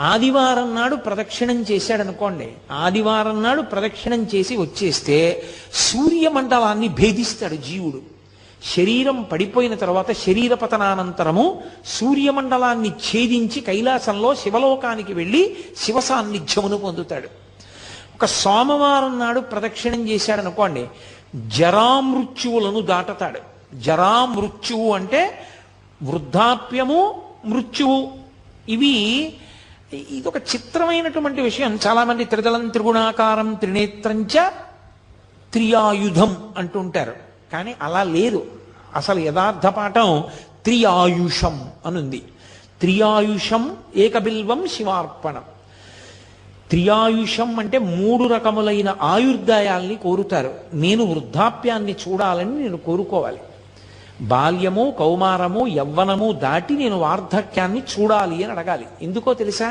ఆదివారం నాడు ప్రదక్షిణం చేశాడనుకోండి, ఆదివారం నాడు ప్రదక్షిణం చేసి వచ్చేస్తే సూర్యమండలాన్ని భేదిస్తాడు జీవుడు. శరీరం పడిపోయిన తర్వాత శరీర పతనానంతరము సూర్యమండలాన్ని ఛేదించి కైలాసంలో శివలోకానికి వెళ్ళి శివ సాన్నిధ్యమును పొందుతాడు. ఒక సోమవారం నాడు ప్రదక్షిణం చేశాడనుకోండి, జరామృత్యువులను దాటతాడు. జరామృత్యువు అంటే వృద్ధాప్యము, మృత్యువు. ఇదొక చిత్రమైనటువంటి విషయం. చాలామంది త్రిదళం త్రిగుణాకారం త్రినేత్రంచ త్రియాయుధం అంటుంటారు, కానీ అలా లేదు. అసలు యథార్థ పాఠం త్రియాయుషం అనుంది. త్రియాయుషం ఏకబిల్వం శివార్పణం. త్రియాయుషం అంటే 3 రకములైన ఆయుర్దాయాల్ని కోరుతారు. నేను వృద్ధాప్యాన్ని చూడాలని నేను కోరుకోవాలి. బాల్యము, కౌమారము, యవ్వనము దాటి నేను వార్ధక్యాన్ని చూడాలి అని అడగాలి. ఎందుకో తెలుసా?